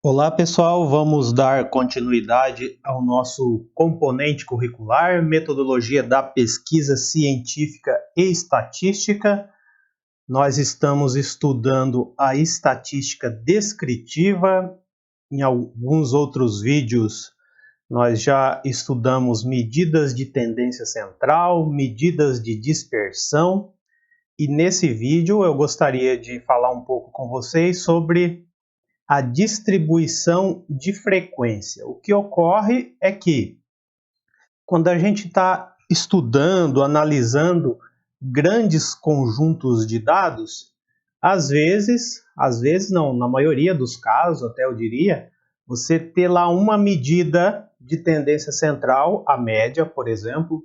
Olá pessoal, vamos dar continuidade ao nosso componente curricular, metodologia da pesquisa científica e estatística. Nós estamos estudando a estatística descritiva. Em alguns outros vídeos nós já estudamos medidas de tendência central, medidas de dispersão. E nesse vídeo eu gostaria de falar um pouco com vocês sobre a distribuição de frequência. O que ocorre é que, quando a gente está estudando, analisando grandes conjuntos de dados, às vezes não, na maioria dos casos, até eu diria, você ter lá uma medida de tendência central, a média, por exemplo,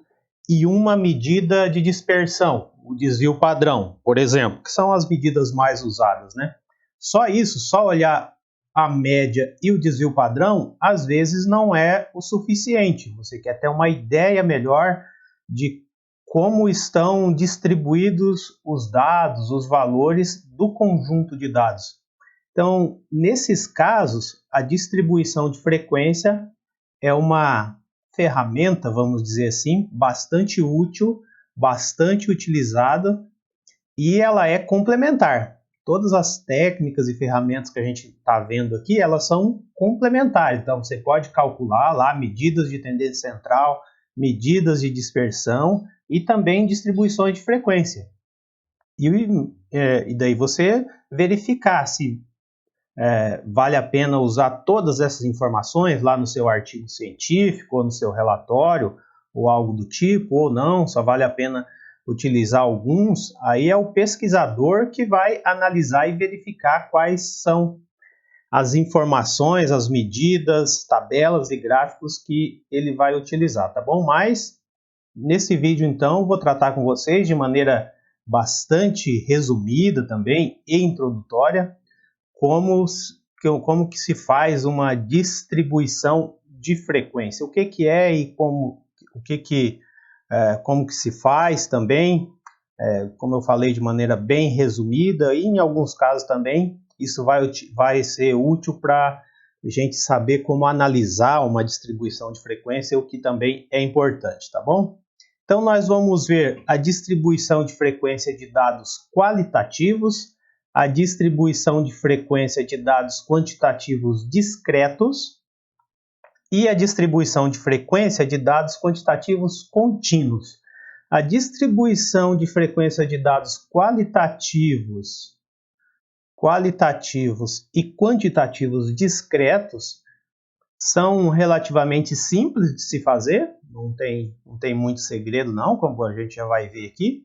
e uma medida de dispersão, o desvio padrão, por exemplo, que são as medidas mais usadas, né? Só isso, só olhar a média e o desvio padrão, às vezes não é o suficiente. Você quer ter uma ideia melhor de como estão distribuídos os dados, os valores do conjunto de dados. Então, nesses casos, a distribuição de frequência é uma ferramenta, vamos dizer assim, bastante útil, bastante utilizada, e ela é complementar. Todas as técnicas e ferramentas que a gente está vendo aqui, elas são complementares. Então, você pode calcular lá medidas de tendência central, medidas de dispersão e também distribuições de frequência. E daí você verificar se vale a pena usar todas essas informações lá no seu artigo científico, ou no seu relatório, ou algo do tipo, ou não, só vale a pena utilizar alguns. Aí é o pesquisador que vai analisar e verificar quais são as informações, as medidas, tabelas e gráficos que ele vai utilizar, tá bom? Mas nesse vídeo, então, vou tratar com vocês de maneira bastante resumida também e introdutória como que se faz uma distribuição de frequência, o que é e como que se faz também, como eu falei de maneira bem resumida, e em alguns casos também isso vai ser útil para a gente saber como analisar uma distribuição de frequência, o que também é importante, tá bom? Então nós vamos ver a distribuição de frequência de dados qualitativos, a distribuição de frequência de dados quantitativos discretos e a distribuição de frequência de dados quantitativos contínuos. A distribuição de frequência de dados qualitativos e quantitativos discretos são relativamente simples de se fazer, não tem muito segredo não, como a gente já vai ver aqui,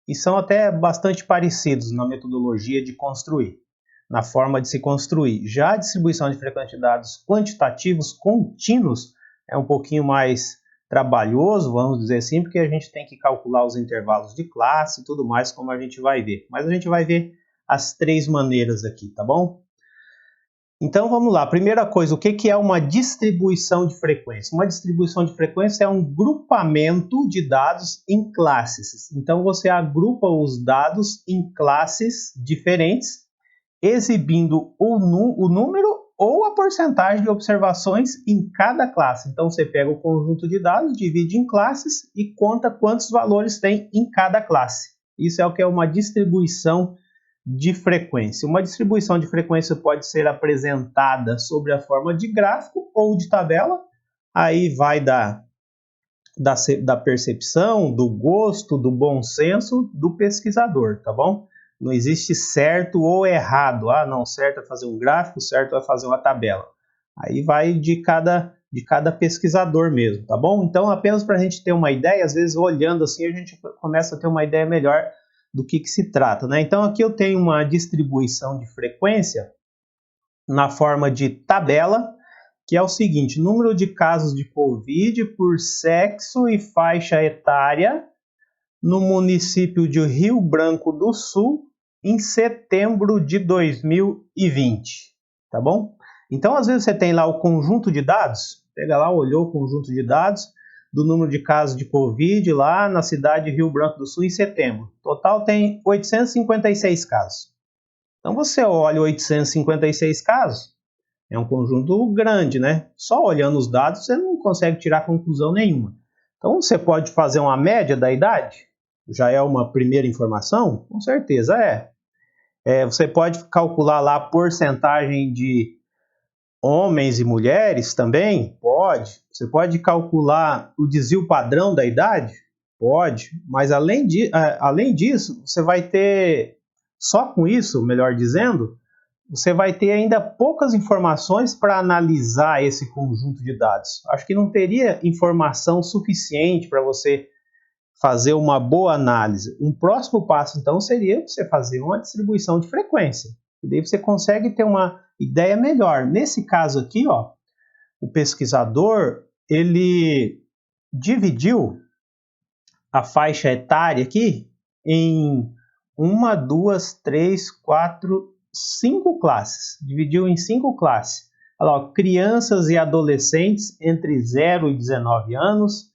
e são até bastante parecidos na metodologia de construir, na forma de se construir. Já a distribuição de frequência de dados quantitativos contínuos é um pouquinho mais trabalhoso, vamos dizer assim, porque a gente tem que calcular os intervalos de classe e tudo mais, como a gente vai ver. Mas a gente vai ver as três maneiras aqui, tá bom? Então vamos lá, primeira coisa, o que é uma distribuição de frequência? Uma distribuição de frequência é um grupamento de dados em classes. Então você agrupa os dados em classes diferentes, exibindo o número ou a porcentagem de observações em cada classe. Então você pega o conjunto de dados, divide em classes e conta quantos valores tem em cada classe. Isso é o que é uma distribuição de frequência. Uma distribuição de frequência pode ser apresentada sob a forma de gráfico ou de tabela. Aí vai da percepção, do gosto, do bom senso do pesquisador, tá bom? Não existe certo ou errado. Ah, não, certo é fazer um gráfico, certo é fazer uma tabela. Aí vai de cada pesquisador mesmo, tá bom? Então, apenas para a gente ter uma ideia, às vezes olhando assim a gente começa a ter uma ideia melhor do que se trata, né? Então aqui eu tenho uma distribuição de frequência na forma de tabela, que é o seguinte: número de casos de Covid por sexo e faixa etária no município de Rio Branco do Sul em setembro de 2020, tá bom? Então às vezes você tem lá o conjunto de dados, pega lá, olhou o conjunto de dados do número de casos de Covid lá na cidade de Rio Branco do Sul em setembro. Total tem 856 casos. Então você olha 856 casos, É um conjunto grande, né? Só olhando os dados você não consegue tirar conclusão nenhuma. Então você pode fazer uma média da idade? Já é uma primeira informação? Com certeza é. Você pode calcular lá a porcentagem de homens e mulheres também? Pode. Você pode calcular o desvio padrão da idade? Pode. Mas além disso, você vai ter, só com isso, melhor dizendo, você vai ter ainda poucas informações para analisar esse conjunto de dados. Acho que não teria informação suficiente para você fazer uma boa análise. Um próximo passo, então, seria você fazer uma distribuição de frequência. E daí você consegue ter uma ideia melhor. Nesse caso aqui, ó, o pesquisador, ele dividiu a faixa etária aqui em 1, 2, 3, 4, 5 classes. Dividiu em 5 classes. Olha lá, ó, crianças e adolescentes entre 0 e 19 anos,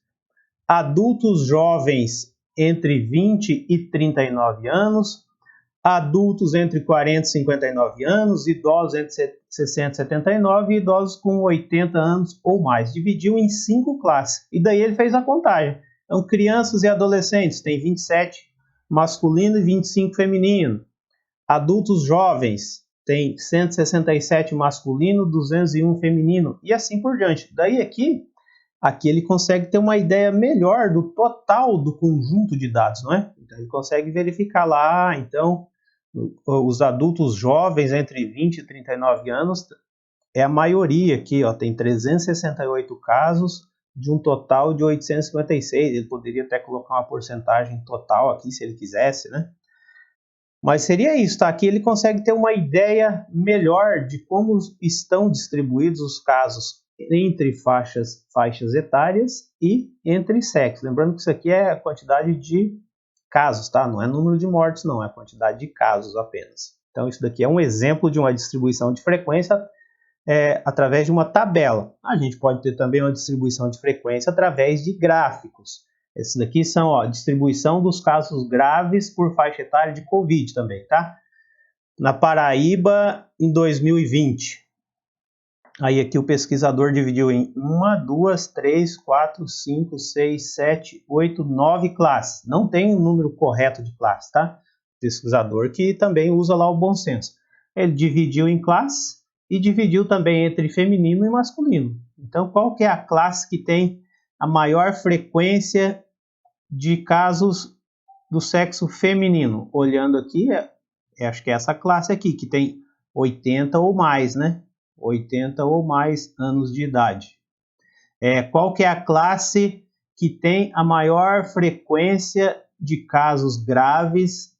adultos jovens entre 20 e 39 anos, adultos entre 40 e 59 anos, idosos entre 60 e 79 e idosos com 80 anos ou mais. Dividiu em 5 classes. E daí ele fez a contagem. Então, crianças e adolescentes tem 27 masculino e 25 feminino. Adultos jovens tem 167 masculino, 201 feminino e assim por diante. Daí aqui ele consegue ter uma ideia melhor do total do conjunto de dados, não é? Então ele consegue verificar lá, então, os adultos jovens entre 20 e 39 anos é a maioria aqui, ó, tem 368 casos de um total de 856. Ele poderia até colocar uma porcentagem total aqui, se ele quisesse, né? Mas seria isso, tá? Aqui ele consegue ter uma ideia melhor de como estão distribuídos os casos entre faixas etárias e entre sexos. Lembrando que isso aqui é a quantidade de casos, tá? Não é número de mortes, não, é a quantidade de casos apenas. Então isso daqui é um exemplo de uma distribuição de frequência através de uma tabela. A gente pode ter também uma distribuição de frequência através de gráficos. Esses daqui são a distribuição dos casos graves por faixa etária de Covid também, tá? Na Paraíba, em 2020. Aí aqui o pesquisador dividiu em 1, 2, 3, 4, 5, 6, 7, 8, 9 classes. Não tem um número correto de classes, tá? Pesquisador que também usa lá o bom senso. Ele dividiu em classes e dividiu também entre feminino e masculino. Então, qual que é a classe que tem a maior frequência de casos do sexo feminino? Olhando aqui, acho que é essa classe aqui, que tem 80 ou mais, né? 80 ou mais anos de idade. Qual que é a classe que tem a maior frequência de casos graves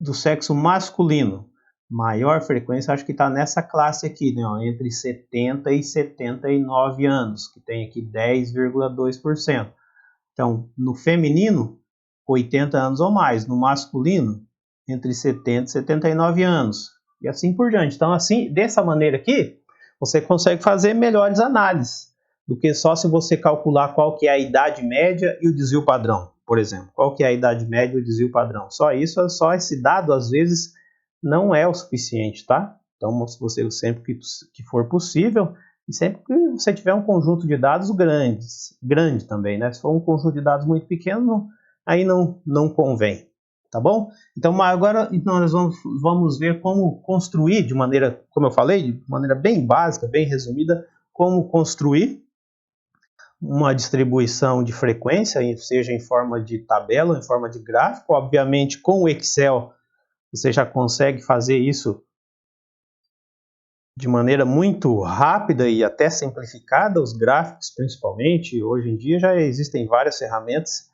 do sexo masculino? Maior frequência, acho que está nessa classe aqui, né? Entre 70 e 79 anos, que tem aqui 10,2%. Então, no feminino, 80 anos ou mais. No masculino, entre 70 e 79 anos. E assim por diante. Então, assim, dessa maneira aqui, você consegue fazer melhores análises do que só se você calcular qual que é a idade média e o desvio padrão, por exemplo. Qual que é a idade média e o desvio padrão? Só isso, só esse dado, às vezes, não é o suficiente, tá? Então, se você sempre que for possível, e sempre que você tiver um conjunto de dados grande também, né? Se for um conjunto de dados muito pequeno, aí não convém, tá bom? Então agora nós vamos ver como construir de maneira, como eu falei, de maneira bem básica, bem resumida, como construir uma distribuição de frequência, seja em forma de tabela, em forma de gráfico. Obviamente, com o Excel, você já consegue fazer isso de maneira muito rápida e até simplificada, os gráficos principalmente. Hoje em dia já existem várias ferramentas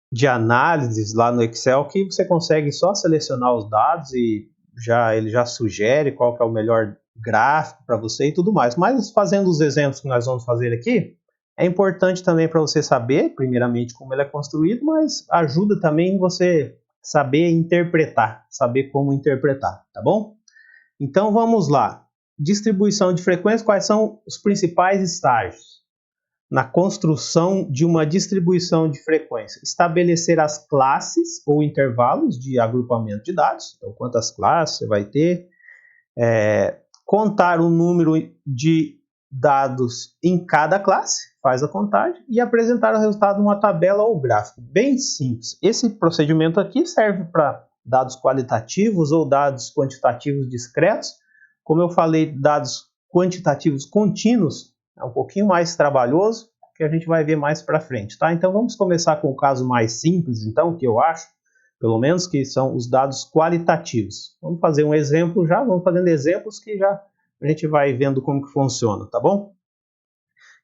de análises lá no Excel que você consegue só selecionar os dados e ele já sugere qual que é o melhor gráfico para você e tudo mais. Mas fazendo os exemplos que nós vamos fazer aqui, é importante também para você saber, primeiramente, como ele é construído, mas ajuda também você saber interpretar, saber como interpretar, tá bom? Então vamos lá. Distribuição de frequência, quais são os principais estágios na construção de uma distribuição de frequência? Estabelecer as classes ou intervalos de agrupamento de dados. Então, quantas classes você vai ter? contar o número de dados em cada classe, faz a contagem, e apresentar o resultado numa tabela ou gráfico. Bem simples. Esse procedimento aqui serve para dados qualitativos ou dados quantitativos discretos. Como eu falei, dados quantitativos contínuos é um pouquinho mais trabalhoso, que a gente vai ver mais para frente, tá? Então vamos começar com o caso mais simples, então, que eu acho, pelo menos, que são os dados qualitativos. Vamos fazer um exemplo já, vamos fazendo exemplos que já a gente vai vendo como que funciona, tá bom?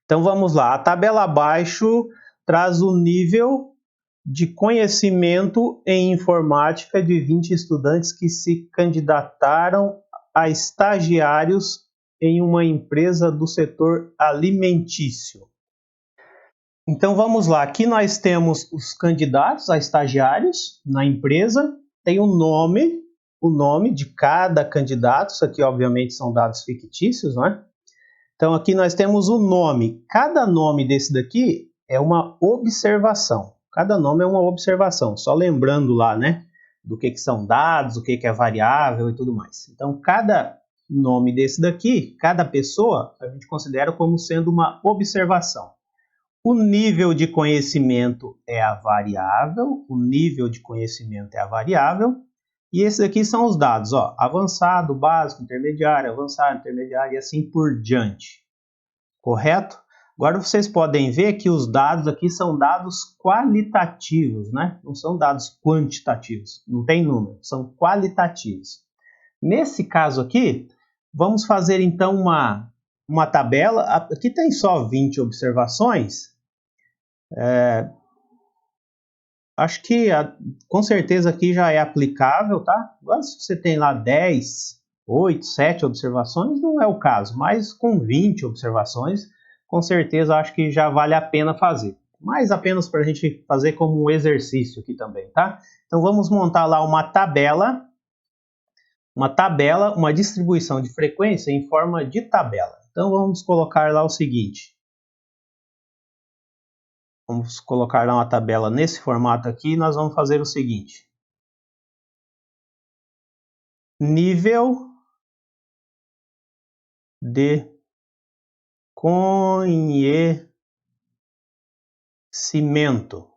Então vamos lá, a tabela abaixo traz o nível de conhecimento em informática de 20 estudantes que se candidataram a estagiários em uma empresa do setor alimentício. Então vamos lá, aqui nós temos os candidatos a estagiários na empresa, tem o nome de cada candidato, isso aqui obviamente são dados fictícios, não é? Então aqui nós temos o nome, cada nome desse daqui é uma observação, cada nome é uma observação, só lembrando lá, né, do que são dados, o que é variável e tudo mais. Então cada nome desse daqui, cada pessoa, a gente considera como sendo uma observação. O nível de conhecimento é a variável, e esses aqui são os dados, ó, avançado, básico, intermediário, e assim por diante. Correto? Agora vocês podem ver que os dados aqui são dados qualitativos, né? Não são dados quantitativos, não tem número, são qualitativos. Nesse caso aqui, vamos fazer então uma tabela, aqui tem só 20 observações, acho que com certeza aqui já é aplicável, tá? Agora se você tem lá 10, 8, 7 observações, não é o caso, mas com 20 observações, com certeza acho que já vale a pena fazer. Mas apenas para a gente fazer como um exercício aqui também, tá? Então vamos montar lá uma tabela, uma distribuição de frequência em forma de tabela. Então vamos colocar lá o seguinte. Vamos colocar lá uma tabela nesse formato aqui e nós vamos fazer o seguinte. Nível de conhecimento.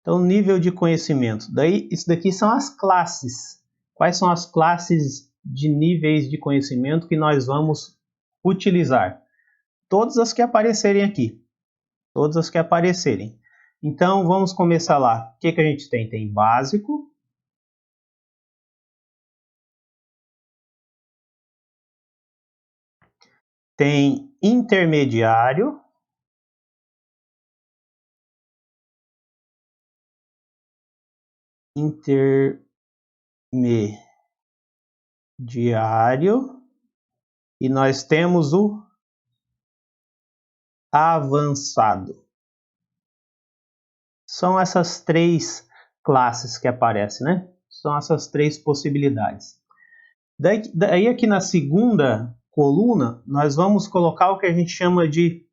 Então, nível de conhecimento. Daí, isso daqui são as classes. Quais são as classes de níveis de conhecimento que nós vamos utilizar? Todas as que aparecerem aqui. Todas as que aparecerem. Então, vamos começar lá. O que a gente tem? Tem básico. Tem intermediário. Intermediário. E nós temos o avançado. São essas três classes que aparecem, né? São essas três possibilidades. Daí aqui na segunda coluna, nós vamos colocar o que a gente chama de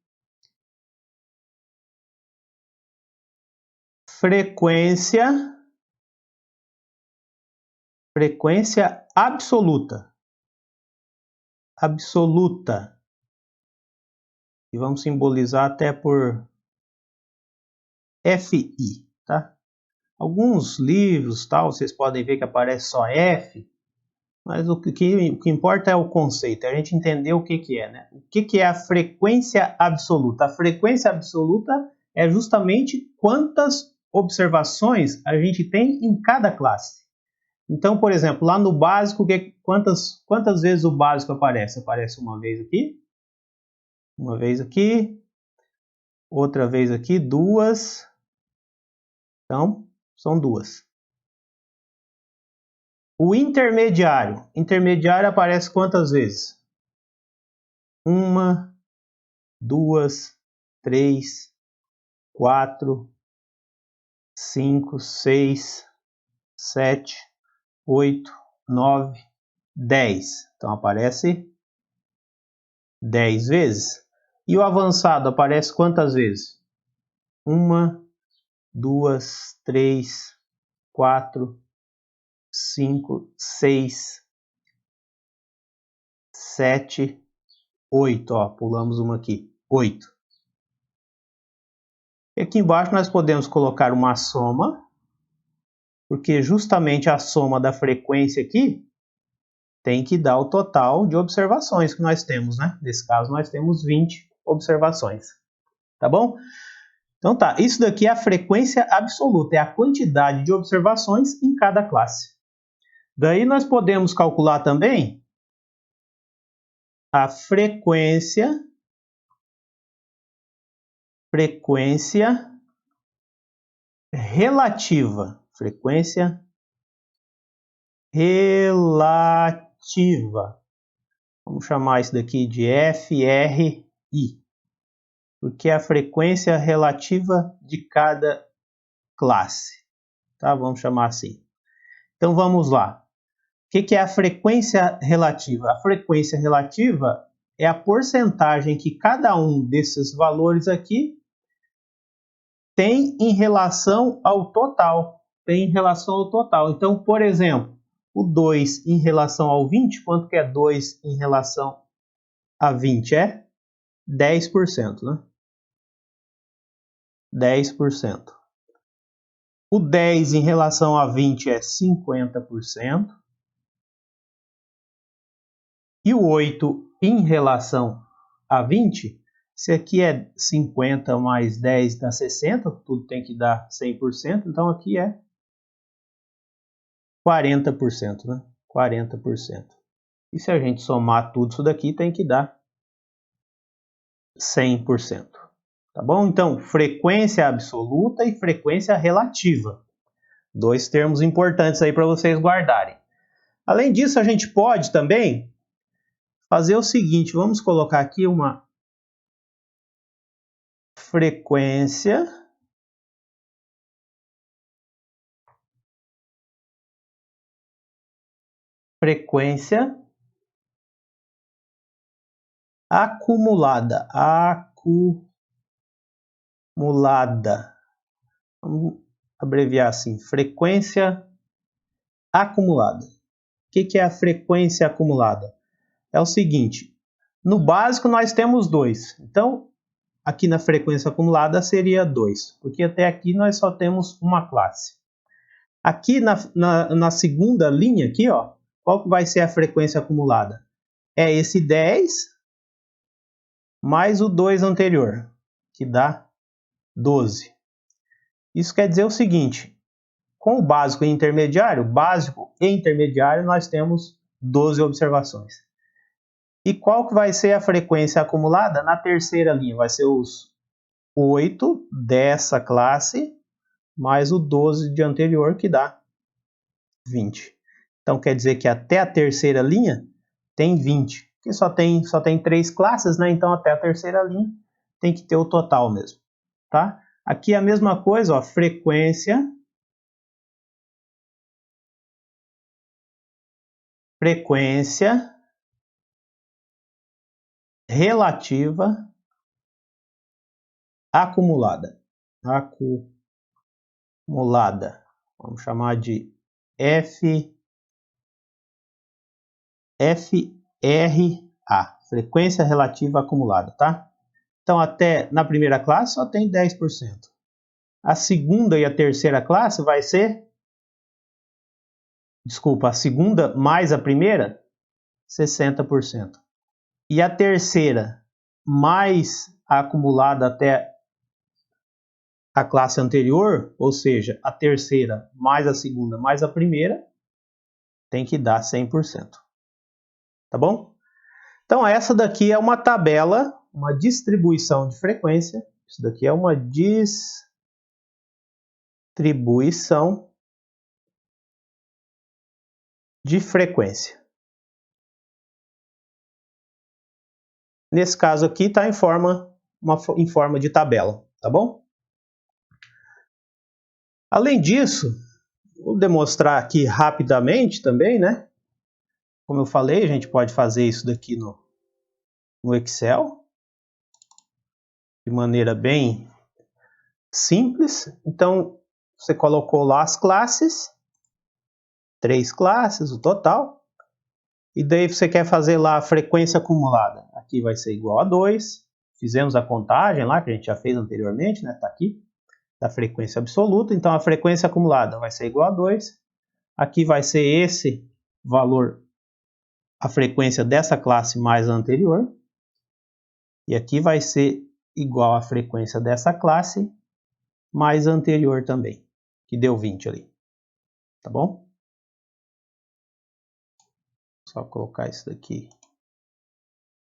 frequência absoluta. Absoluta. E vamos simbolizar até por FI, tá? Alguns livros, tal, vocês podem ver que aparece só F, mas o que importa é o conceito, é a gente entender o que é, né? O que é a frequência absoluta? A frequência absoluta é justamente quantas observações a gente tem em cada classe. Então, por exemplo, lá no básico, quantas vezes o básico aparece? Aparece uma vez aqui, outra vez aqui, duas. Então, são duas. O intermediário aparece quantas vezes? Uma, duas, três, 4, 5, 6, 7, 8, 9, 10. Então aparece 10 vezes. E o avançado aparece quantas vezes? 1, 2, 3, 4, 5, 6, 7, 8. Ó, pulamos uma aqui. 8. E aqui embaixo nós podemos colocar uma soma, porque justamente a soma da frequência aqui tem que dar o total de observações que nós temos, né? Nesse caso, nós temos 20 observações. Tá bom? Então tá, isso daqui é a frequência absoluta, é a quantidade de observações em cada classe. Daí nós podemos calcular também a frequência relativa. Frequência relativa. Vamos chamar isso daqui de FRI, porque é a frequência relativa de cada classe. Tá? Vamos chamar assim. Então vamos lá. O que é a frequência relativa? A frequência relativa é a porcentagem que cada um desses valores aqui tem em relação ao total. Então, por exemplo, o 2 em relação ao 20, quanto que é 2 em relação a 20? É 10%, né? 10%. O 10 em relação a 20 é 50%. E o 8 em relação a 20, se aqui é 50 mais 10 dá 60, tudo tem que dar 100%, então aqui é 40%, né? 40%. E se a gente somar tudo isso daqui, tem que dar 100%. Tá bom? Então, frequência absoluta e frequência relativa. Dois termos importantes aí para vocês guardarem. Além disso, a gente pode também fazer o seguinte, vamos colocar aqui uma frequência acumulada. Vamos abreviar assim, frequência acumulada. O que é a frequência acumulada? É o seguinte, no básico nós temos 2, então aqui na frequência acumulada seria 2, porque até aqui nós só temos uma classe. Aqui na segunda linha, aqui, ó, qual que vai ser a frequência acumulada? É esse 10 mais o 2 anterior, que dá 12. Isso quer dizer o seguinte, com o básico e intermediário, nós temos 12 observações. E qual que vai ser a frequência acumulada? Na terceira linha, vai ser os 8 dessa classe, mais o 12 de anterior, que dá 20. Então, quer dizer que até a terceira linha tem 20. Porque só tem 3 classes, né? Então, até a terceira linha tem que ter o total mesmo. Tá? Aqui é a mesma coisa, ó, frequência relativa acumulada. Vamos chamar de FRA, frequência relativa acumulada, tá? Então, até na primeira classe só tem 10%. A segunda e a terceira classe vai ser... Desculpa, a segunda mais a primeira, 60%. E a terceira mais a acumulada até a classe anterior, ou seja, a terceira mais a segunda mais a primeira, tem que dar 100%. Tá bom? Então, essa daqui é uma tabela, uma distribuição de frequência. Isso daqui é uma distribuição de frequência. Nesse caso aqui está em forma de tabela, tá bom? Além disso, vou demonstrar aqui rapidamente também, né? Como eu falei, a gente pode fazer isso daqui no Excel, de maneira bem simples. Então, você colocou lá as classes, 3 classes, o total. E daí você quer fazer lá a frequência acumulada. Aqui vai ser igual a 2. Fizemos a contagem lá, que a gente já fez anteriormente, né? Está aqui, da frequência absoluta. Então, a frequência acumulada vai ser igual a 2. Aqui vai ser esse valor, a frequência dessa classe mais a anterior. E aqui vai ser igual à frequência dessa classe mais a anterior também, que deu 20 ali. Tá bom? Só colocar isso daqui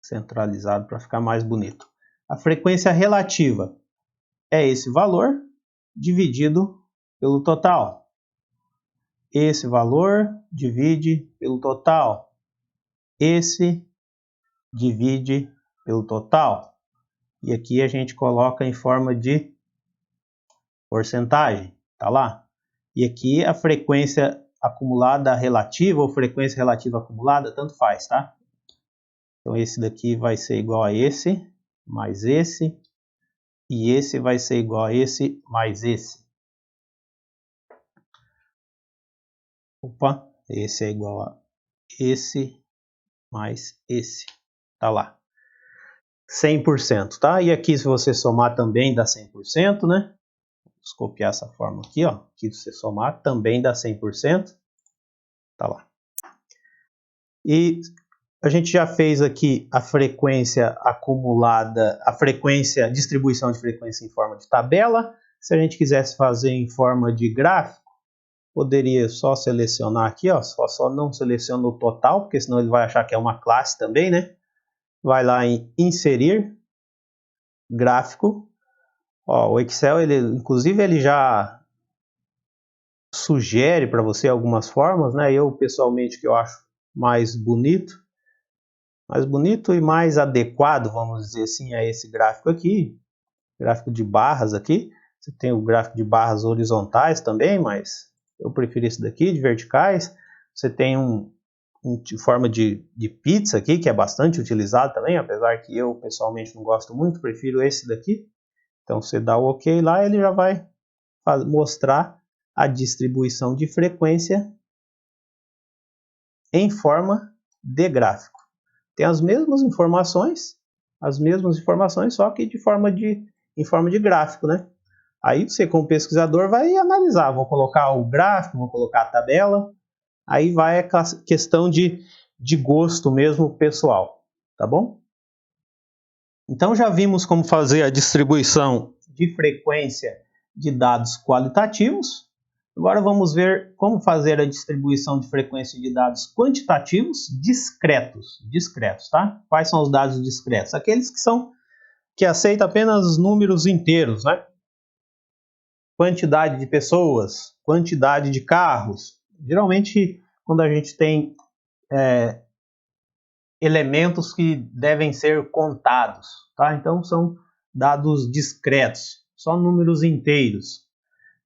centralizado para ficar mais bonito. A frequência relativa é esse valor dividido pelo total. Esse valor divide pelo total. Esse divide pelo total. E aqui a gente coloca em forma de porcentagem. Tá lá. E aqui a frequência acumulada relativa ou frequência relativa acumulada, tanto faz, tá? Então esse daqui vai ser igual a esse, mais esse. E esse vai ser igual a esse, mais esse. Opa, esse é igual a esse, mais esse. Tá lá. 100%, tá? E aqui se você somar também dá 100%, né? Vamos copiar essa forma aqui, ó. Aqui se você somar também dá 100%. Tá lá. E a gente já fez aqui a frequência acumulada, a frequência, distribuição de frequência em forma de tabela. Se a gente quisesse fazer em forma de gráfico, poderia só selecionar aqui, ó, só não seleciona o total, porque senão ele vai achar que é uma classe também, né? Vai lá em inserir, gráfico. Ó, o Excel, inclusive, ele já sugere para você algumas formas, né? Eu, pessoalmente, que eu acho mais bonito e mais adequado, vamos dizer assim, a esse gráfico aqui, gráfico de barras aqui. Você tem o gráfico de barras horizontais também, mas eu prefiro esse daqui, de verticais. Você tem um de forma de pizza aqui, que é bastante utilizado também, apesar que eu pessoalmente não gosto muito, prefiro esse daqui. Então você dá o OK lá, ele já vai mostrar a distribuição de frequência em forma de gráfico. Tem as mesmas informações, só que em forma de gráfico, né? Aí você, como pesquisador, vai analisar. Vou colocar o gráfico, vou colocar a tabela. Aí vai a questão de gosto mesmo pessoal, tá bom? Então já vimos como fazer a distribuição de frequência de dados qualitativos. Agora vamos ver como fazer a distribuição de frequência de dados quantitativos discretos, tá? Quais são os dados discretos? Aqueles que aceitam apenas números inteiros, né? Quantidade de pessoas, quantidade de carros. Geralmente, quando a gente tem elementos que devem ser contados, tá? Então são dados discretos, só números inteiros.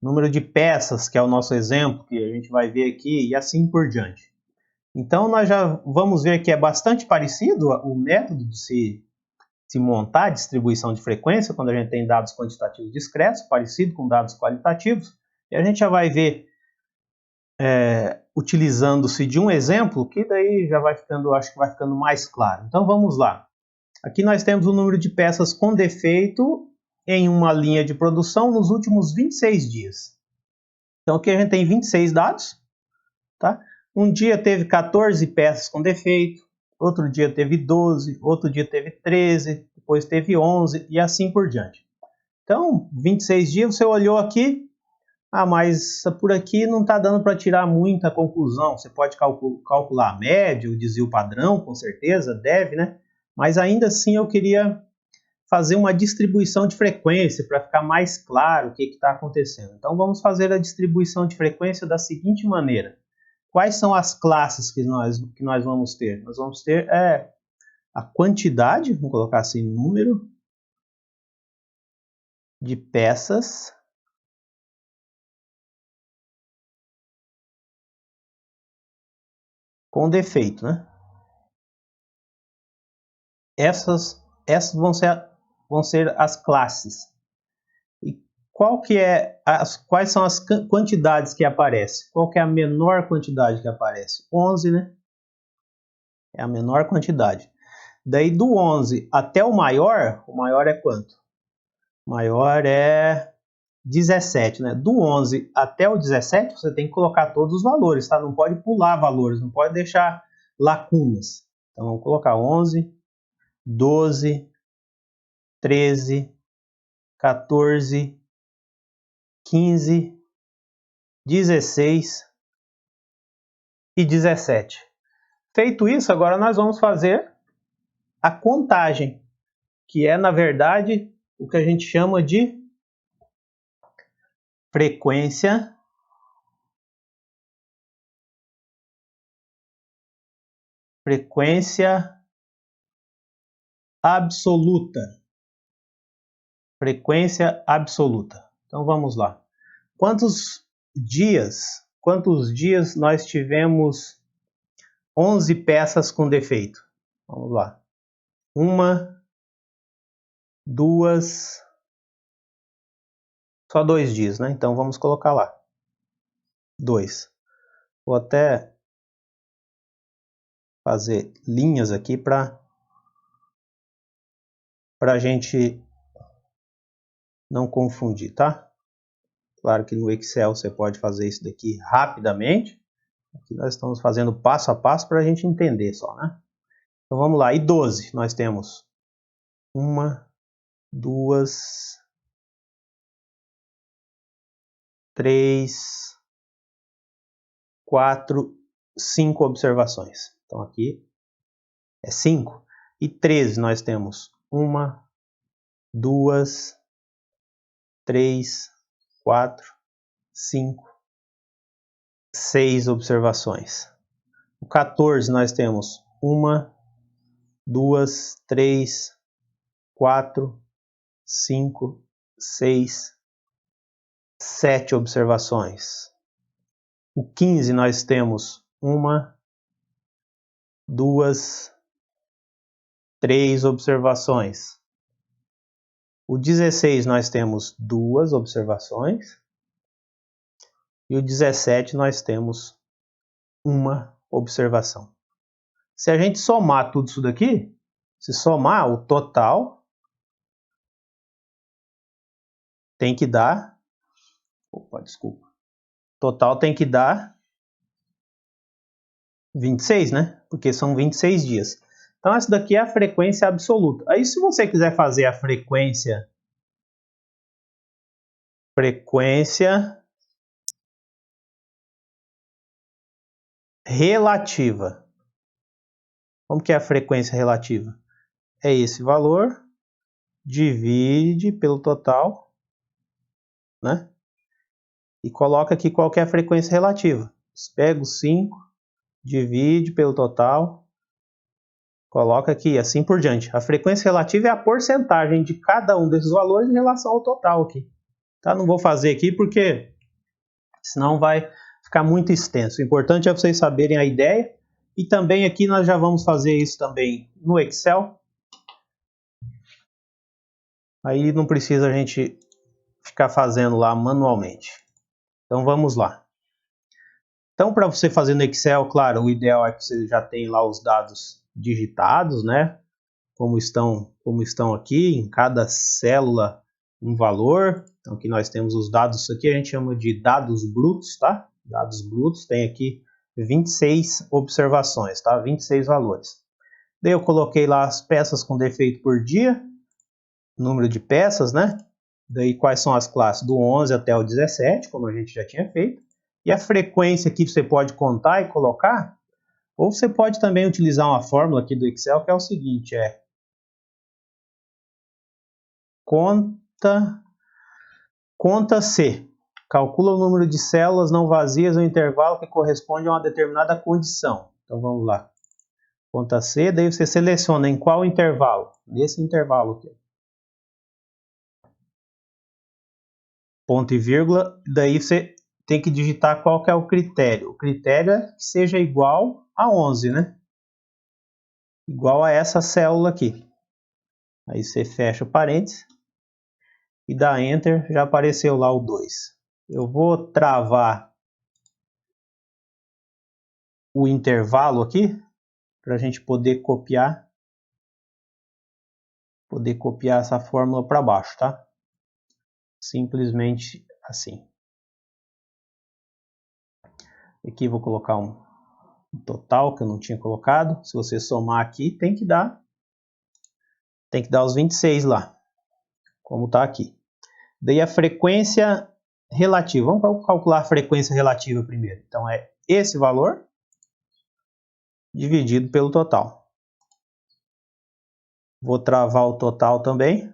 Número de peças, que é o nosso exemplo, que a gente vai ver aqui, e assim por diante. Então nós já vamos ver que é bastante parecido o método de se montar a distribuição de frequência, quando a gente tem dados quantitativos discretos, parecido com dados qualitativos, e a gente já vai ver utilizando-se de um exemplo, que daí já vai ficando, acho que vai ficando mais claro. Então vamos lá. Aqui nós temos o número de peças com defeito em uma linha de produção nos últimos 26 dias. Então aqui a gente tem 26 dados, tá? Um dia teve 14 peças com defeito, outro dia teve 12, outro dia teve 13, depois teve 11 e assim por diante. Então, 26 dias, você olhou aqui, mas por aqui não está dando para tirar muita conclusão. Você pode calcular a média, o desvio padrão, com certeza, deve, né? Mas ainda assim eu queria fazer uma distribuição de frequência para ficar mais claro o que está acontecendo. Então vamos fazer a distribuição de frequência da seguinte maneira. Quais são as classes que nós vamos ter? Nós vamos ter a quantidade, vamos colocar assim, número de peças com defeito, né? Essas vão ser as classes. E quais são as quantidades que aparecem? Qual que é a menor quantidade que aparece? 11, né? É a menor quantidade. Daí do 11 até o maior é quanto? O maior é 17, né? Do 11 até o 17, você tem que colocar todos os valores, tá? Não pode pular valores, não pode deixar lacunas. Então vamos colocar 11, 12, 13, 14, 15, 16 e 17. Feito isso, agora nós vamos fazer a contagem, que é, na verdade, o que a gente chama de frequência absoluta. Frequência absoluta. Então vamos lá. Quantos dias nós tivemos 11 peças com defeito? Vamos lá. 1, 2, só 2 dias, né? Então vamos colocar lá. 2. Vou até fazer linhas aqui para a gente não confundir, tá? Claro que no Excel você pode fazer isso daqui rapidamente. Aqui nós estamos fazendo passo a passo para a gente entender só, né? Então vamos lá. E 12, nós temos 1, 2, 3, 4, 5 observações. Então aqui é 5. E 13 nós temos 1, 2, 3, 4, 5, 6 observações. O 14 nós temos 1, 2, 3, 4, 5, 6, 7 observações. O 15 nós temos 1, 2, 3 observações. O 16 nós temos 2 observações. E o 17 nós temos 1 observação. Se a gente somar tudo isso daqui, se somar o total, tem que dar... Opa, desculpa. Total tem que dar 26, né? Porque são 26 dias. Então essa daqui é a frequência absoluta. Aí se você quiser fazer a frequência relativa. Como que é a frequência relativa? É esse valor, divide pelo total, né? E coloca aqui qual que é a frequência relativa. Pega o 5, divide pelo total, coloca aqui, assim por diante. A frequência relativa é a porcentagem de cada um desses valores em relação ao total aqui. Tá? Não vou fazer aqui porque senão vai ficar muito extenso. O importante é vocês saberem a ideia. E também aqui nós já vamos fazer isso também no Excel. Aí não precisa a gente ficar fazendo lá manualmente. Então vamos lá. Então para você fazer no Excel, claro, o ideal é que você já tenha lá os dados digitados, né? Como estão aqui, em cada célula um valor. Então aqui nós temos os dados, isso aqui a gente chama de dados brutos, tá? Dados brutos, tem aqui 26 observações, tá? 26 valores. Daí eu coloquei lá as peças com defeito por dia, número de peças, né? Daí quais são as classes do 11 até o 17, como a gente já tinha feito. E a frequência aqui você pode contar e colocar, ou você pode também utilizar uma fórmula aqui do Excel, que é o seguinte, conta-se. Calcula o número de células não vazias no intervalo que corresponde a uma determinada condição. Então vamos lá. Conta-se, daí você seleciona em qual intervalo? Nesse intervalo aqui. Ponto e vírgula, daí você tem que digitar qual que é o critério. O critério é que seja igual a 11, né? Igual a essa célula aqui. Aí você fecha o parênteses e dá Enter, já apareceu lá o 2. Eu vou travar o intervalo aqui, para a gente poder copiar essa fórmula para baixo, tá? Simplesmente assim. Aqui vou colocar um total que eu não tinha colocado. Se você somar aqui, tem que dar os 26 lá, como está aqui. Daí a frequência relativa. Vamos calcular a frequência relativa primeiro. Então é esse valor dividido pelo total. Vou travar o total também,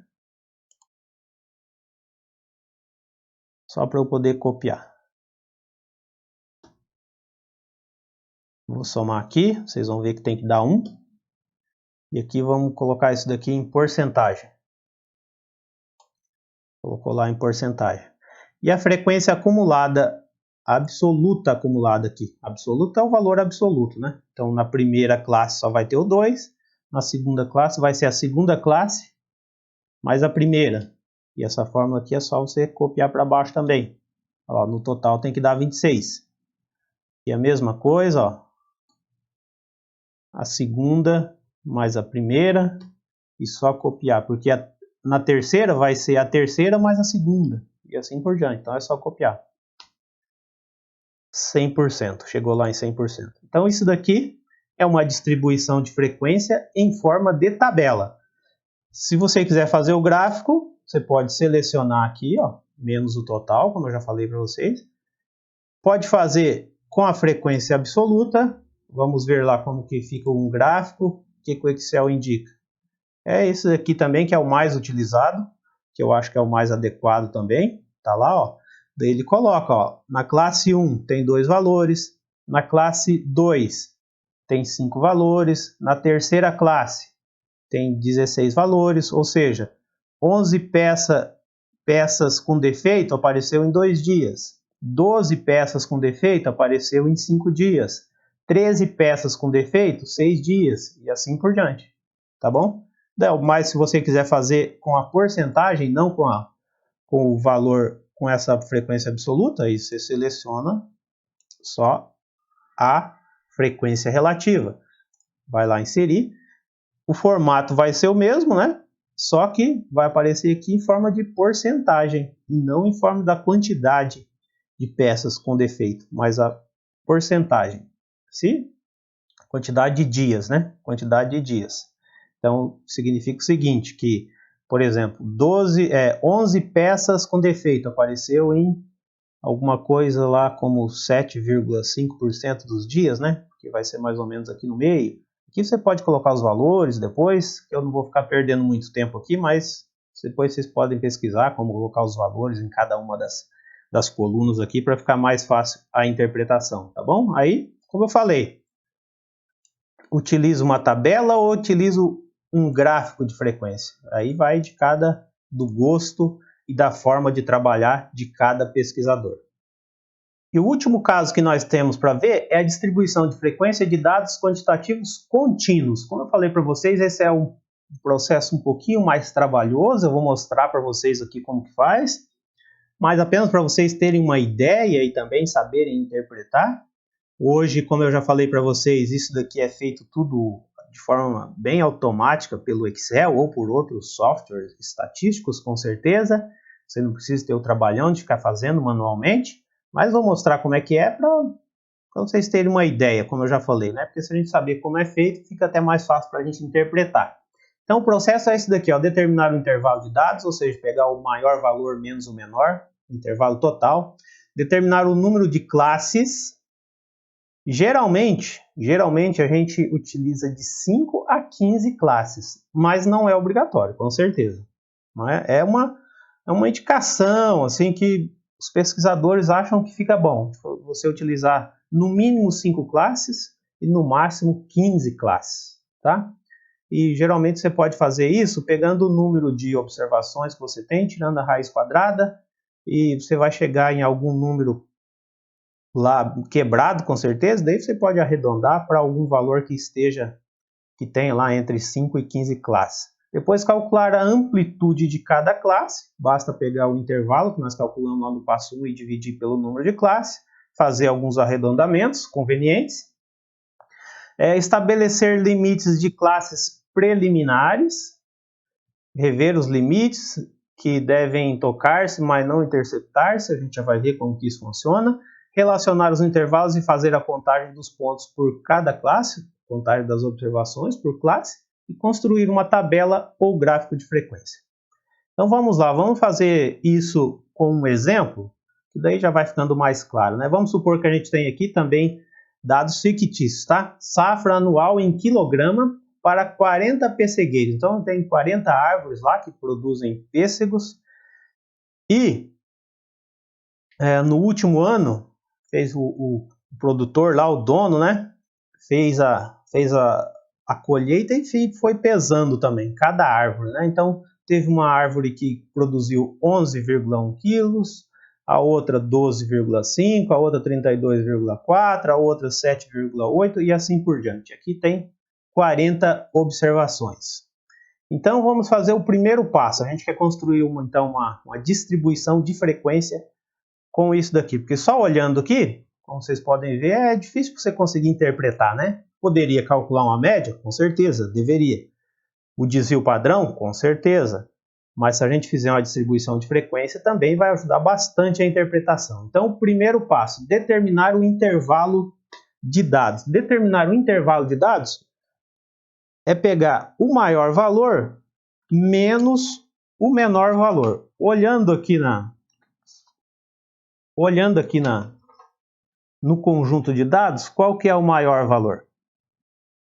só para eu poder copiar. Vou somar aqui, vocês vão ver que tem que dar 1. E aqui vamos colocar isso daqui em porcentagem. Colocou lá em porcentagem. E a frequência acumulada, absoluta acumulada aqui. Absoluta é o valor absoluto, né? Então na primeira classe só vai ter o 2. Na segunda classe vai ser a segunda classe mais a primeira. E essa fórmula aqui é só você copiar para baixo também. Ó, no total tem que dar 26. E a mesma coisa, ó. A segunda mais a primeira e só copiar, porque na terceira vai ser a terceira mais a segunda e assim por diante, então é só copiar. 100%, chegou lá em 100%. Então isso daqui é uma distribuição de frequência em forma de tabela. Se você quiser fazer o gráfico, você pode selecionar aqui, ó, menos o total, como eu já falei para vocês. Pode fazer com a frequência absoluta. Vamos ver lá como que fica um gráfico, o que o Excel indica. É esse aqui também que é o mais utilizado, que eu acho que é o mais adequado também. Tá lá, ó. Daí ele coloca, ó, na classe 1 tem 2 valores, na classe 2 tem 5 valores, na terceira classe tem 16 valores, ou seja, 11 peças com defeito apareceu em 2 dias. 12 peças com defeito apareceu em 5 dias. 13 peças com defeito, 6 dias, e assim por diante. Tá bom? Mas se você quiser fazer com a porcentagem, não com o valor, com essa frequência absoluta, aí você seleciona só a frequência relativa. Vai lá inserir. O formato vai ser o mesmo, né? Só que vai aparecer aqui em forma de porcentagem e não em forma da quantidade de peças com defeito, mas a porcentagem. Sim? Quantidade de dias, né? Quantidade de dias. Então, significa o seguinte, que, por exemplo, 11 peças com defeito apareceu em alguma coisa lá como 7,5% dos dias, né? Que vai ser mais ou menos aqui no meio. Aqui você pode colocar os valores depois, que eu não vou ficar perdendo muito tempo aqui, mas depois vocês podem pesquisar como colocar os valores em cada uma das colunas aqui para ficar mais fácil a interpretação, tá bom? Aí, como eu falei, utilizo uma tabela ou utilizo um gráfico de frequência. Aí vai do gosto e da forma de trabalhar de cada pesquisador. E o último caso que nós temos para ver é a distribuição de frequência de dados quantitativos contínuos. Como eu falei para vocês, esse é um processo um pouquinho mais trabalhoso. Eu vou mostrar para vocês aqui como que faz, mas apenas para vocês terem uma ideia e também saberem interpretar. Hoje, como eu já falei para vocês, isso daqui é feito tudo de forma bem automática pelo Excel ou por outros softwares estatísticos, com certeza. Você não precisa ter o trabalhão de ficar fazendo manualmente, mas vou mostrar como é que é para vocês terem uma ideia, como eu já falei, né? Porque se a gente saber como é feito, fica até mais fácil para a gente interpretar. Então, o processo é esse daqui, ó, determinar o intervalo de dados, ou seja, pegar o maior valor menos o menor, intervalo total, determinar o número de classes. Geralmente a gente utiliza de 5 a 15 classes, mas não é obrigatório, com certeza. Não é? É uma indicação assim, que os pesquisadores acham que fica bom. Você utilizar no mínimo 5 classes e no máximo 15 classes. Tá? E geralmente você pode fazer isso pegando o número de observações que você tem, tirando a raiz quadrada, e você vai chegar em algum número lá quebrado, com certeza, daí você pode arredondar para algum valor que tenha lá entre 5 e 15 classes. Depois calcular a amplitude de cada classe, basta pegar o intervalo que nós calculamos lá no passo 1 e dividir pelo número de classes, fazer alguns arredondamentos convenientes. Estabelecer limites de classes preliminares, rever os limites que devem tocar-se, mas não interceptar-se, a gente já vai ver como que isso funciona. Relacionar os intervalos e fazer a contagem dos pontos por cada classe, contagem das observações por classe, e construir uma tabela ou gráfico de frequência. Então vamos lá, vamos fazer isso com um exemplo, que daí já vai ficando mais claro, né? Vamos supor que a gente tem aqui também dados fictícios, tá? Safra anual em quilograma para 40 pessegueiros. Então tem 40 árvores lá que produzem pêssegos e no último ano fez o produtor lá, o dono, né? Fez a colheita e foi pesando também cada árvore, né? Então teve uma árvore que produziu 11,1 quilos, a outra 12,5, a outra 32,4, a outra 7,8 e assim por diante. Aqui tem 40 observações. Então vamos fazer o primeiro passo. A gente quer construir uma distribuição de frequência com isso daqui, porque só olhando aqui, como vocês podem ver, é difícil você conseguir interpretar, né? Poderia calcular uma média? Com certeza, deveria. O desvio padrão? Com certeza. Mas se a gente fizer uma distribuição de frequência, também vai ajudar bastante a interpretação. Então, o primeiro passo, determinar o intervalo de dados. Determinar o intervalo de dados é pegar o maior valor menos o menor valor. Olhando aqui no conjunto de dados, qual que é o maior valor?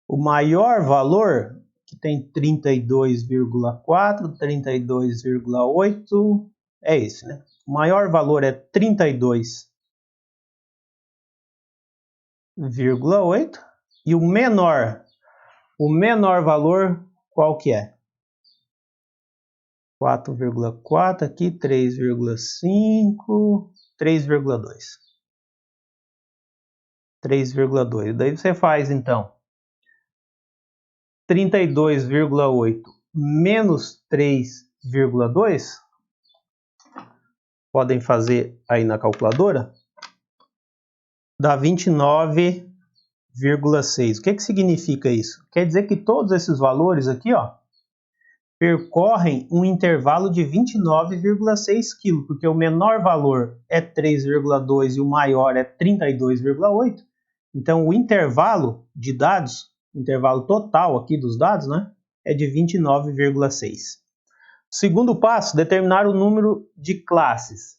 O maior valor, que tem 32,4, 32,8, é esse, né? O maior valor é 32,8 e o menor valor, qual que é? 4,4 aqui, 3,5, 3,2. 3,2. Daí você faz, então, 32,8 menos 3,2. Podem fazer aí na calculadora. Dá 29,6. O que significa isso? Quer dizer que todos esses valores aqui, ó, percorrem um intervalo de 29,6 kg, porque o menor valor é 3,2 e o maior é 32,8. Então, o intervalo de dados, o intervalo total aqui dos dados, né, é de 29,6. Segundo passo, determinar o número de classes.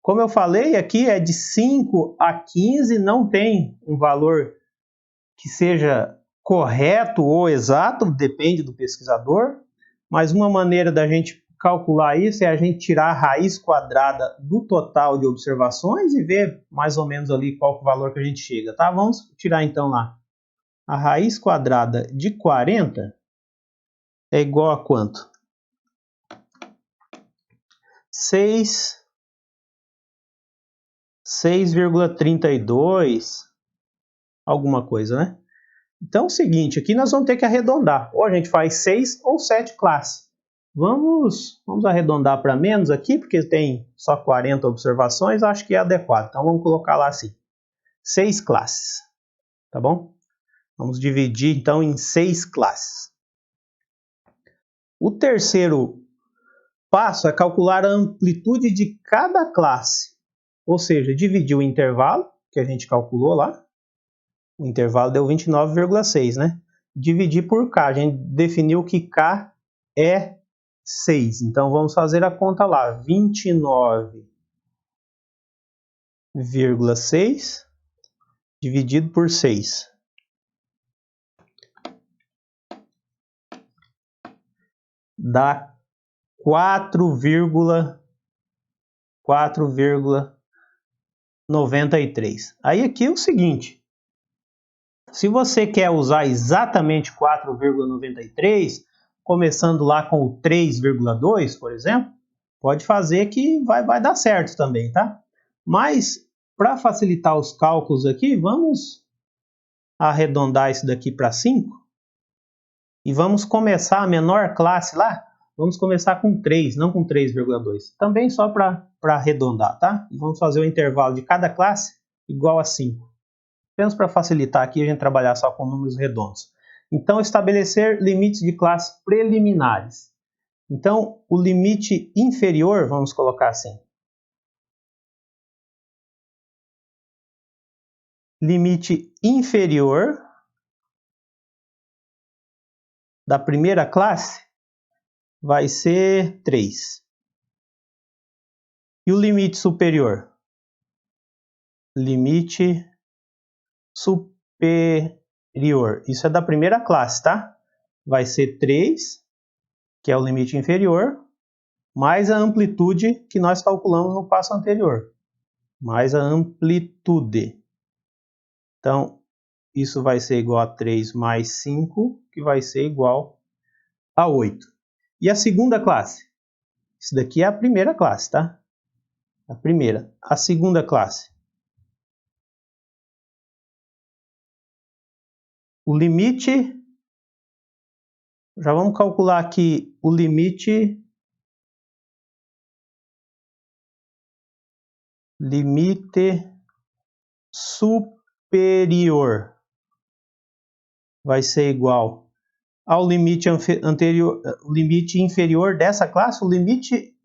Como eu falei, aqui é de 5 a 15, não tem um valor que seja correto ou exato, depende do pesquisador. Mas uma maneira da gente calcular isso é a gente tirar a raiz quadrada do total de observações e ver mais ou menos ali qual é o valor que a gente chega, tá? Vamos tirar então lá. A raiz quadrada de 40 é igual a quanto? 6,32, alguma coisa, né? Então é o seguinte, aqui nós vamos ter que arredondar. Ou a gente faz 6 ou 7 classes. Vamos arredondar para menos aqui, porque tem só 40 observações, acho que é adequado. Então vamos colocar lá assim, 6 classes, tá bom? Vamos dividir então em 6 classes. O terceiro passo é calcular a amplitude de cada classe, ou seja, dividir o intervalo, que a gente calculou lá, o intervalo deu 29,6, né? Dividir por K, a gente definiu que K é 6. Então, vamos fazer a conta lá. 29,6 dividido por 6. Dá 4,93. Aí aqui é o seguinte. Se você quer usar exatamente 4,93, começando lá com o 3,2, por exemplo, pode fazer que vai dar certo também, tá? Mas, para facilitar os cálculos aqui, vamos arredondar isso daqui para 5 e vamos começar a menor classe lá, vamos começar com 3, não com 3,2. Também só para arredondar, tá? E vamos fazer o intervalo de cada classe igual a 5. apenas para facilitar aqui a gente trabalhar só com números redondos. Então, estabelecer limites de classe preliminares. Então, o limite inferior, vamos colocar assim. Limite inferior da primeira classe vai ser 3. E o limite superior? Limite superior. Isso é da primeira classe, tá? Vai ser 3, que é o limite inferior, mais a amplitude que nós calculamos no passo anterior. Mais a amplitude. Então, isso vai ser igual a 3 mais 5, que vai ser igual a 8. E a segunda classe? Isso daqui é a primeira classe, tá? A primeira. A segunda classe. O limite... Já vamos calcular aqui o limite superior vai ser igual ao limite anterior, limite inferior dessa classe. O limite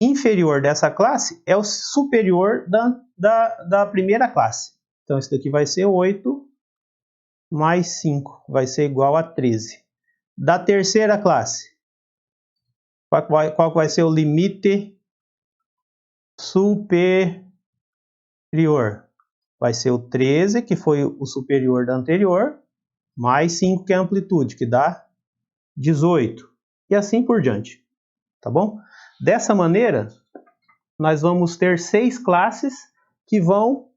inferior dessa classe é o superior da primeira classe. Então, isso daqui vai ser 8 mais 5, vai ser igual a 13. Da terceira classe, qual vai ser o limite superior? Vai ser o 13, que foi o superior da anterior, mais 5, que é a amplitude, que dá 18. E assim por diante. Tá bom? Dessa maneira, nós vamos ter 6 classes que vão...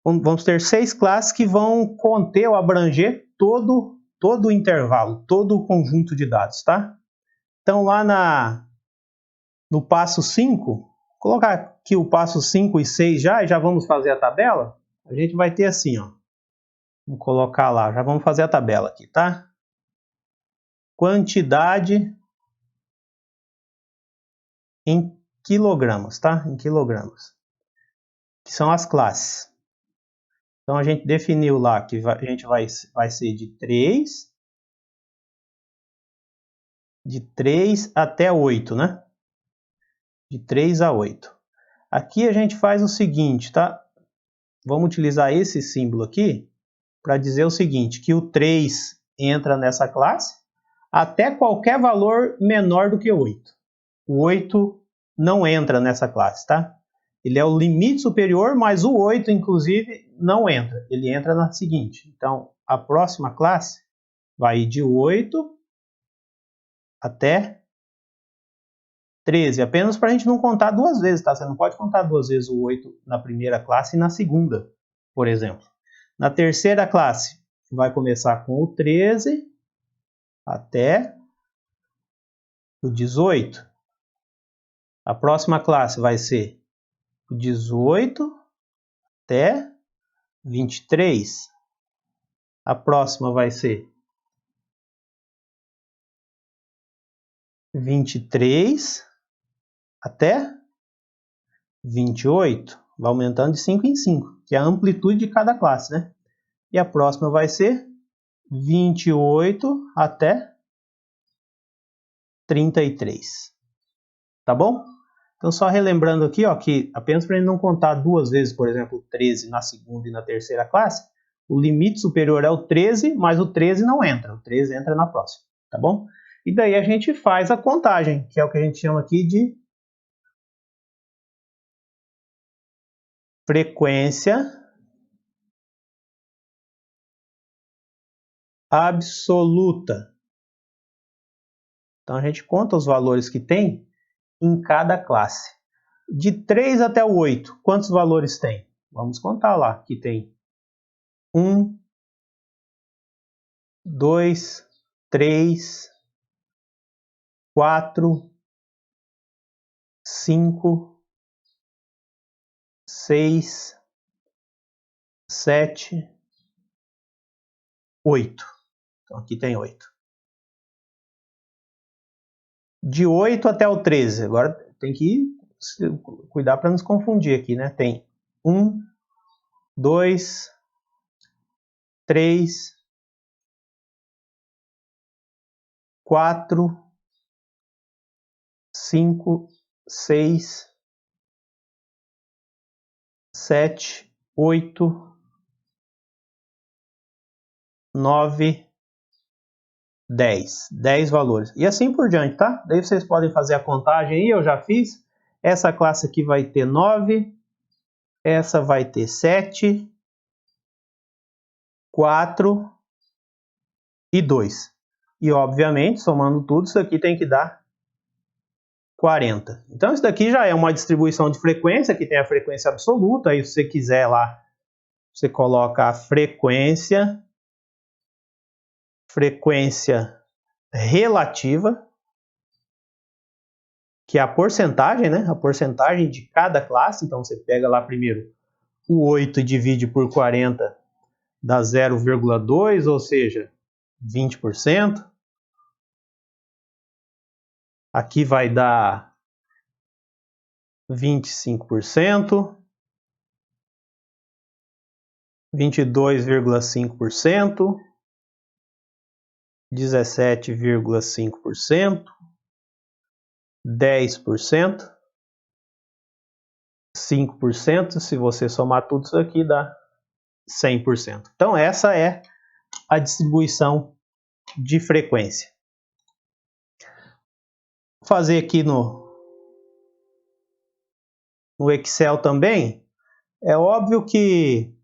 Vamos ter 6 classes que vão conter ou abranger todo o intervalo, todo o conjunto de dados, tá? Então, lá no passo 5, vou colocar aqui o passo 5 e 6 já, e já vamos fazer a tabela. A gente vai ter assim, ó. Vamos colocar lá, já vamos fazer a tabela aqui, tá? Quantidade em quilogramas, tá? Em quilogramas. Que são as classes. Então, a gente definiu lá que a gente vai ser de 3 até 8, né? De 3 a 8. Aqui a gente faz o seguinte, tá? Vamos utilizar esse símbolo aqui para dizer o seguinte, que o 3 entra nessa classe até qualquer valor menor do que 8. O 8 não entra nessa classe, tá? Ele é o limite superior, mas o 8, inclusive, não entra. Ele entra na seguinte. Então, a próxima classe vai ir de 8 até 13. Apenas para a gente não contar duas vezes, tá? Você não pode contar duas vezes o 8 na primeira classe e na segunda, por exemplo. Na terceira classe, vai começar com o 13 até o 18. A próxima classe vai ser o 18 até 23. A próxima vai ser 23 até 28. Vai aumentando de 5 em 5, que é a amplitude de cada classe, né? E a próxima vai ser 28 até 33. Tá bom? Então, só relembrando aqui, ó, que apenas para a gente não contar duas vezes, por exemplo, 13 na segunda e na terceira classe, o limite superior é o 13, mas o 13 não entra. O 13 entra na próxima, tá bom? E daí a gente faz a contagem, que é o que a gente chama aqui de frequência absoluta. Então, a gente conta os valores que tem em cada classe. De 3 até o 8, quantos valores tem? Vamos contar lá, que tem 1, 2, 3, 4, 5, 6, 7, 8. Então, aqui tem 8. De 8 até o 13, agora tem que cuidar para não se confundir aqui, né? Tem 1, 2, 3, 4, 5, 6, 7, 8, 9, 10. 10 valores. E assim por diante, tá? Daí vocês podem fazer a contagem aí, eu já fiz. Essa classe aqui vai ter 9, essa vai ter 7, 4 e 2. E obviamente, somando tudo, isso aqui tem que dar 40. Então isso daqui já é uma distribuição de frequência, que tem a frequência absoluta. Aí se você quiser lá, você coloca a frequência relativa, que é a porcentagem, né? A porcentagem de cada classe. Então você pega lá primeiro o 8 e divide por 40, dá 0,2, ou seja, 20%. Aqui vai dar 25%, 22,5%, 17,5%, 10%, 5%, se você somar tudo isso aqui dá 100%. Então essa é a distribuição de frequência. Vou fazer aqui no Excel também. É óbvio que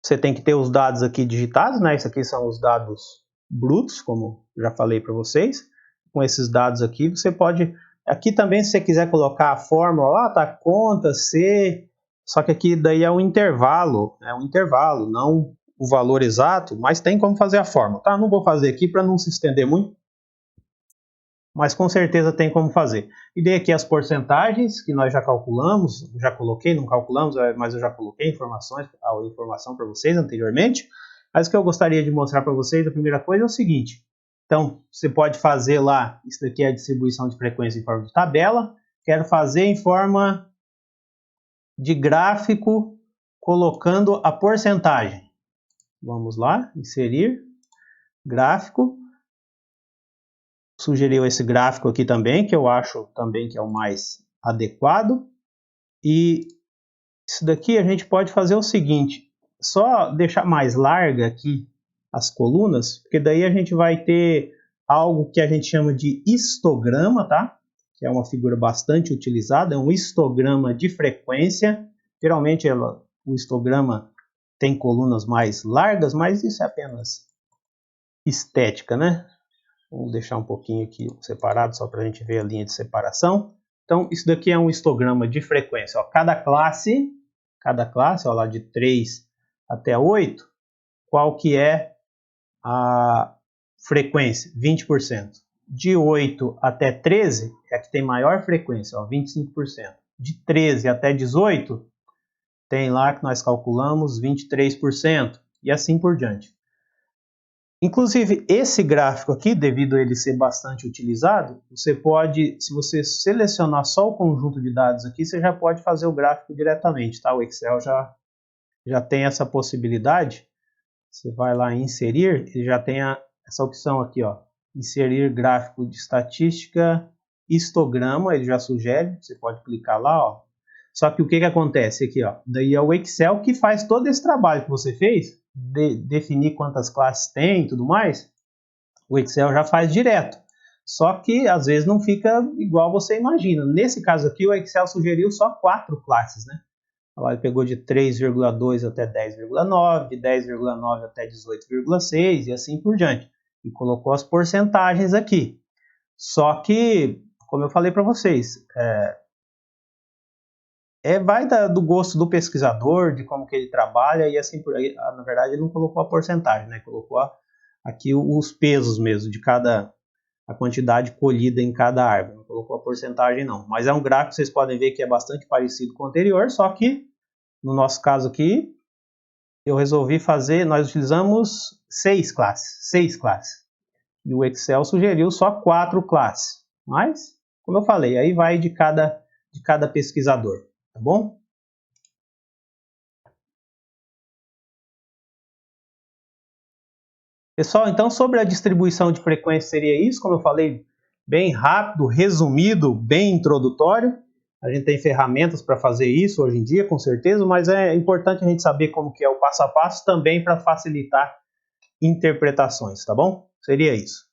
você tem que ter os dados aqui digitados, né? Isso aqui são os dados brutos, como já falei para vocês. Com esses dados aqui, você pode... Aqui também, se você quiser colocar a fórmula lá, tá? Conta C, só que aqui daí é um intervalo, não o valor exato, mas tem como fazer a fórmula, tá? Não vou fazer aqui para não se estender muito, mas com certeza tem como fazer. E dei aqui as porcentagens que nós já calculamos, já coloquei, não calculamos, mas eu já coloquei a informação para vocês anteriormente. Mas o que eu gostaria de mostrar para vocês, a primeira coisa é o seguinte. Então, você pode fazer lá, isso daqui é a distribuição de frequência em forma de tabela. Quero fazer em forma de gráfico, colocando a porcentagem. Vamos lá, inserir, gráfico. Sugeriu esse gráfico aqui também, que eu acho também que é o mais adequado. E isso daqui a gente pode fazer o seguinte, só deixar mais larga aqui as colunas, porque daí a gente vai ter algo que a gente chama de histograma, tá? Que é uma figura bastante utilizada, é um histograma de frequência. Geralmente o histograma tem colunas mais largas, mas isso é apenas estética, né? Vamos deixar um pouquinho aqui separado, só para a gente ver a linha de separação. Então, isso daqui é um histograma de frequência. Ó, cada classe, ó, lá de 3 até 8, qual que é a frequência? 20%. De 8 até 13 é a que tem maior frequência, ó, 25%. De 13 até 18, tem lá que nós calculamos 23%. E assim por diante. Inclusive, esse gráfico aqui, devido a ele ser bastante utilizado, você pode, se você selecionar só o conjunto de dados aqui, você já pode fazer o gráfico diretamente, tá? O Excel já tem essa possibilidade. Você vai lá em inserir, ele já tem essa opção aqui, ó, inserir gráfico de estatística, histograma, ele já sugere, você pode clicar lá, ó. Só que o que acontece aqui, ó, daí é o Excel que faz todo esse trabalho que você fez, definir quantas classes tem e tudo mais, o Excel já faz direto. Só que às vezes não fica igual você imagina. Nesse caso aqui, o Excel sugeriu só 4 classes, né? Ele pegou de 3,2 até 10,9, de 10,9 até 18,6 e assim por diante. E colocou as porcentagens aqui. Só que, como eu falei para vocês, vai do gosto do pesquisador, de como que ele trabalha e assim por aí. Na verdade, ele não colocou a porcentagem, né? Colocou aqui os pesos mesmo de a quantidade colhida em cada árvore. Não colocou a porcentagem não. Mas é um gráfico, vocês podem ver que é bastante parecido com o anterior, só que no nosso caso aqui, eu resolvi fazer, nós utilizamos 6 classes. E o Excel sugeriu só 4 classes. Mas, como eu falei, aí vai de cada pesquisador. Tá bom? Pessoal, então sobre a distribuição de frequência seria isso, como eu falei, bem rápido, resumido, bem introdutório. A gente tem ferramentas para fazer isso hoje em dia, com certeza, mas é importante a gente saber como que é o passo a passo também para facilitar interpretações, tá bom? Seria isso.